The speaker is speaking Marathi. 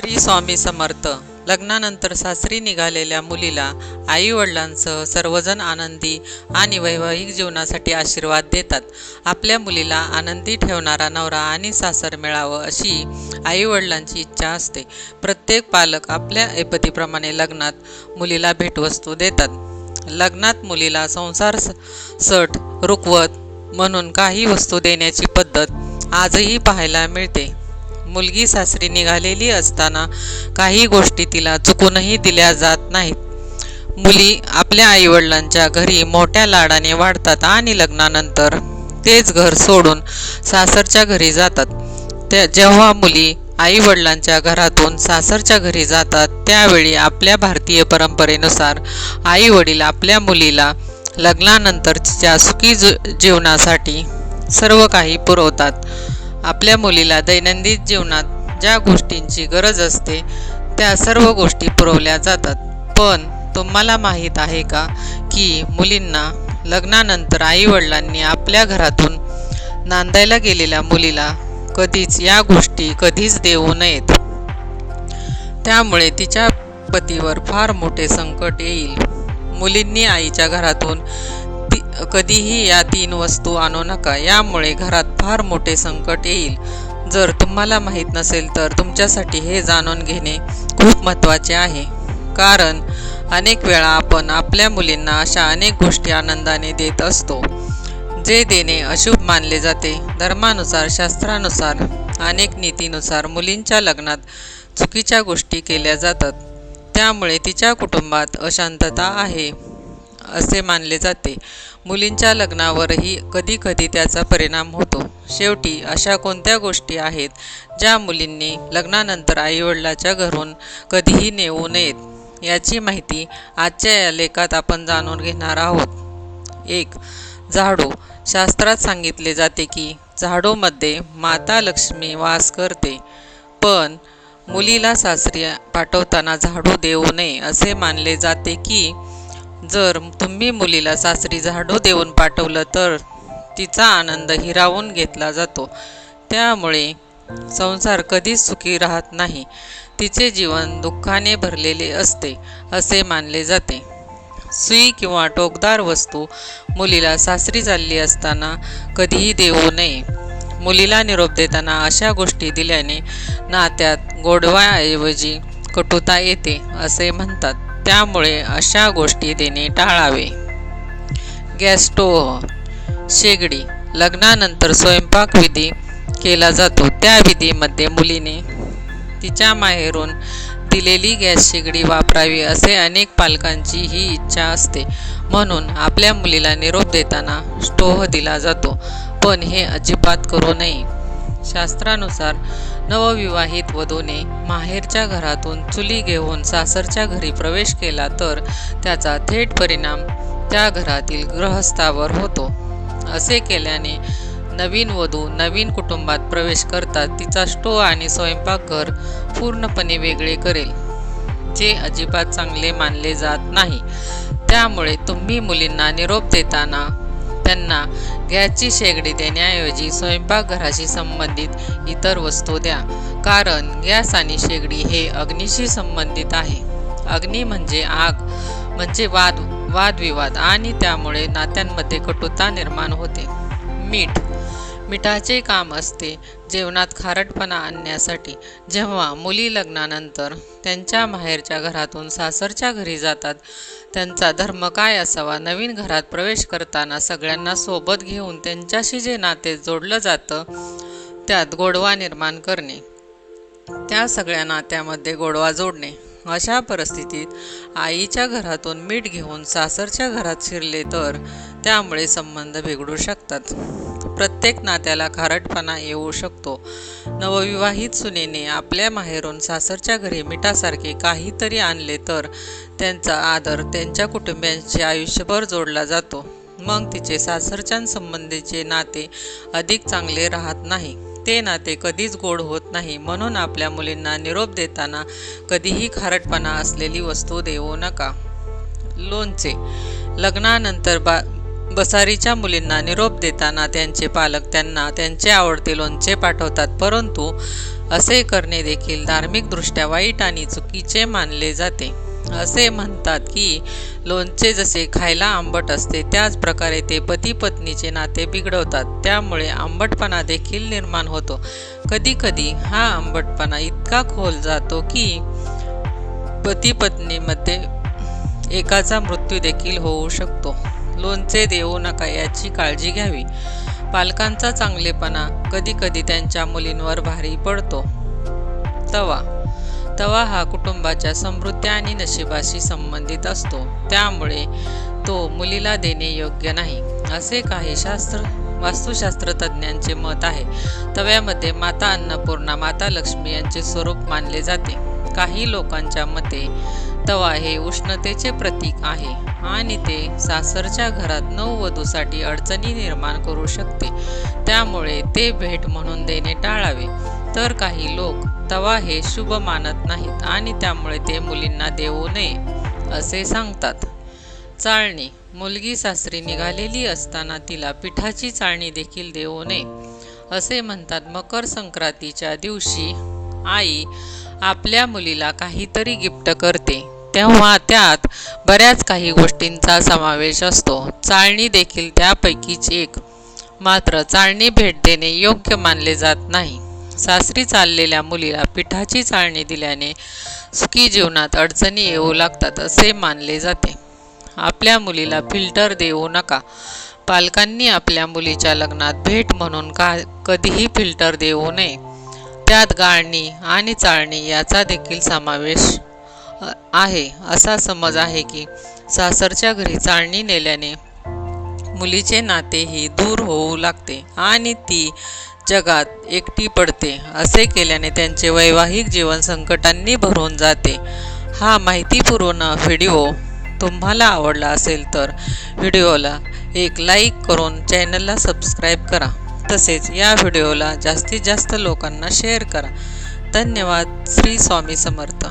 श्री स्वामी समर्थ. लग्नानंतर सासरी निघालेल्या मुलीला आई वडिलांसह सर्वजण आनंदी आणि वैवाहिक जीवनासाठी आशीर्वाद देतात. आपल्या मुलीला आनंदी ठेवणारा नवरा आणि सासर मिळावं अशी आई वडिलांची इच्छा असते. प्रत्येक पालक आपल्या ऐपतीप्रमाणे लग्नात मुलीला भेटवस्तू देतात. लग्नात मुलीला संसार सट रुकवत म्हणून काही वस्तू देण्याची पद्धत आजही पाहायला मिळते. मुलगी सासरी निघालेली असताना काही गोष्टी तिला चुकूनही दिल्या जात नाहीत. मुली आपल्या आईवडिलांच्या घरी मोठ्या लाडाने वाढतात आणि लग्नानंतर तेच घर सोडून सासरच्या घरी जातात. जेव्हा मुली आईवडिलांच्या घरातून सासरच्या घरी जातात त्यावेळी आपल्या भारतीय परंपरेनुसार आईवडील आपल्या मुलीला लग्नानंतरच्या सुखी जीवनासाठी सर्व काही पुरवतात. आपल्या मुलीला दैनंदिन जीवनात ज्या गोष्टींची गरज असते त्या सर्व गोष्टी पुरवल्या जातात. पण तुम्हाला माहीत आहे का की मुलींना लग्नानंतर आईवडिलांनी आपल्या घरातून नांदायला गेलेल्या मुलीला कधीच या गोष्टी कधीच देऊ नयेत. त्यामुळे तिच्या पतीवर फार मोठे संकट येईल. मुलींनी आईच्या घरातून कधीही या 3 वस्तू आणू नका. यामुळे घरात फार मोठे संकट येईल. जर तुम्हाला माहीत नसेल तर तुमच्यासाठी हे जाणून घेणे खूप महत्त्वाचे आहे. कारण अनेक वेळा आपण आपल्या मुलींना अशा अनेक गोष्टी आनंदाने देत असतो जे देणे अशुभ मानले जाते. धर्मानुसार, शास्त्रानुसार, अनेक नीतीनुसार मुलींच्या लग्नात चुकीच्या गोष्टी केल्या जातात. त्यामुळे तिच्या कुटुंबात अशांतता आहे असे मानले जाते. मुलींच्या लग्नावरही कधीकधी त्याचा परिणाम होतो. शेवटी अशा कोणत्या गोष्टी आहेत ज्या मुलींनी लग्नानंतर आईवडिलाच्या घरून कधीही नेऊ नयेत याची माहिती आजच्या या लेखात आपण जाणून घेणार आहोत. 1. झाडू. शास्त्रात सांगितले जाते की झाडूमध्ये माता लक्ष्मी वास करते. पण मुलीला सासरी पाठवताना झाडू देऊ नये असे मानले जाते की जर तुम्ही मुलीला सासरी झाडू देऊन पाठवलं तर तिचा आनंद हिरावून घेतला जातो. त्यामुळे संसार कधीच सुखी राहत नाही. तिचे जीवन दुःखाने भरलेले असते असे मानले जाते. सुई किंवा टोकदार वस्तू मुलीला सासरी चालली असताना कधीही देऊ नये. मुलीला निरोप देताना अशा गोष्टी दिल्याने नात्यात गोडवाऐवजी कटुता येते असे म्हणतात. त्यामुळे अशा गोष्टी देणे टाळावे. Gas stove. शेगडी. लग्नानंतर स्वयंपाक विधी केला जातो. त्या विधीमध्ये मुलीने तिच्या माहेरून दिलेली गॅस शेगडी वापरावी असे अनेक पालकांची ही इच्छा असते. म्हणून आपल्या मुलीला निरोप देताना स्टोव्ह दिला जातो. पण हे अजिबात करू नये. शास्त्रानुसार नवविवाहित वधूने माहेरच्या घरातून चुली घेऊन सासरच्या घरी प्रवेश केला तर त्याचा थेट परिणाम त्या घरातील गृहस्थावर होतो. असे केल्याने नवीन वधू नवीन कुटुंबात प्रवेश करतात तिचा स्टोव्ह आणि स्वयंपाकघर पूर्णपणे वेगळे करेल, जे अजिबात चांगले मानले जात नाही. त्यामुळे तुम्ही मुलींना निरोप देताना त्यांना गॅसची शेगडी देण्याऐवजी स्वयंपाकघराशी संबंधित इतर वस्तू द्या. कारण गॅस आणि शेगडी हे अग्नीशी संबंधित आहे. अग्नी म्हणजे आग, म्हणजे वादविवाद आणि त्यामुळे नात्यांमध्ये कटुता निर्माण होते. मीठ. मिठाचे काम असते जेवणात खारटपणा आणण्यासाठी. जेव्हा मुली लग्नानंतर त्यांच्या माहेरच्या घरातून सासरच्या घरी जातात त्यांचा धर्म काय असावा? नवीन घरात प्रवेश करताना सगळ्यांना सोबत घेऊन त्यांच्याशी जे नाते जोडलं जातं त्यात गोडवा निर्माण करणे, त्या सगळ्या नात्यामध्ये गोडवा जोडणे. अशा परिस्थितीत आईच्या घरातून मीठ घेऊन सासरच्या घरात शिरले तर त्यामुळे संबंध बिघडू शकतात. प्रत्येक नात्याला खारटपणा येऊ शकतो. नवविवाहित सुनेने आपल्या माहेरून सासरच्या घरी मिठासारखे काहीतरी आणले तर त्यांचा आदर त्यांच्या कुटुंबियांशी आयुष्यभर जोडला जातो. मग तिचे सासरच्यांसंबंधीचे नाते अधिक चांगले राहत नाही. ते नाते कधीच गोड होत नाही. म्हणून आपल्या मुलींना निरोप देताना कधीही खारटपणा असलेली वस्तू देऊ नका. लोणचे. लग्नानंतर बसारीच्या मुलींना निरोप देताना त्यांचे पालक त्यांना त्यांचे आवडते लोणचे पाठवतात. परंतु असे करणे देखील धार्मिकदृष्ट्या वाईट आणि चुकीचे मानले जाते. असे म्हणतात की लोणचे जसे खायला आंबट असते त्याच प्रकारे ते पती पत्नीचे नाते बिघडवतात. त्यामुळे आंबटपणा देखील निर्माण होतो. कधी कधी हा आंबटपणा इतका खोल जातो की पती पत्नीमध्ये एकाचा मृत्यू देखील होऊ शकतो. लोणचे देऊ नका याची काळजी घ्यावी. पालकांचा चांगलेपणा कधी कधी त्यांच्या मुलींवर भारी पडतो. तवा हा कुटुंबाच्या समृद्धी आणि नशिबाशी संबंधित असतो. त्यामुळे तो मुलीला देणे योग्य नाही असे काही वास्तुशास्त्र तज्ज्ञांचे मत आहे. तव्यामध्ये माता अन्नपूर्णा, माता लक्ष्मी यांचे स्वरूप मानले जाते. काही लोकांच्या मते तवा हे उष्णतेचे प्रतीक आहे आणि ते सासरच्या घरात नववधूसाठी अडचणी निर्माण करू शकते. त्यामुळे ते भेट म्हणून देणे टाळावे. तर काही लोक तवा हे शुभ मानत नाहीत आणि त्यामुळे ते मुलींना देऊ नये असे सांगतात. चाळणी. मुलगी सासरी निघालेली असताना तिला पिठाची चाळणी देखील देऊ नये असे म्हणतात. मकर संक्रांतीच्या दिवशी आई आपल्या मुलीला काहीतरी गिफ्ट करते तेव्हा त्यात बऱ्याच काही गोष्टींचा समावेश असतो. चाळणी देखील त्यापैकीच एक. मात्र चाळणी भेट देणे योग्य मानले जात नाही. सासरी चाललेल्या मुलीला पिठाची चाळणी दिल्याने सुखी जीवनात अडचणी येऊ लागतात असे मानले जाते. आपल्या मुलीला फिल्टर देऊ नका. पालकांनी आपल्या मुलीच्या लग्नात भेट म्हणून कधीही फिल्टर देऊ नये. त्यात गाळणी आणि चाळणी याचा देखील समावेश आहे. असा समज आहे की सासरच्या घरी चाळणी नेल्याने मुलीचे नातेही दूर होऊ लागते आणि ती जगात एकटी पडते. असे केल्याने त्यांचे वैवाहिक जीवन संकटांनी भरून जाते. हा माहितीपूर्ण व्हिडिओ तुम्हाला आवडला असेल तर व्हिडिओला एक लाईक करून चॅनलला सबस्क्राईब करा. तसेच या व्हिडिओला जास्तीत जास्त लोकांना शेअर करा. धन्यवाद. श्री स्वामी समर्थ.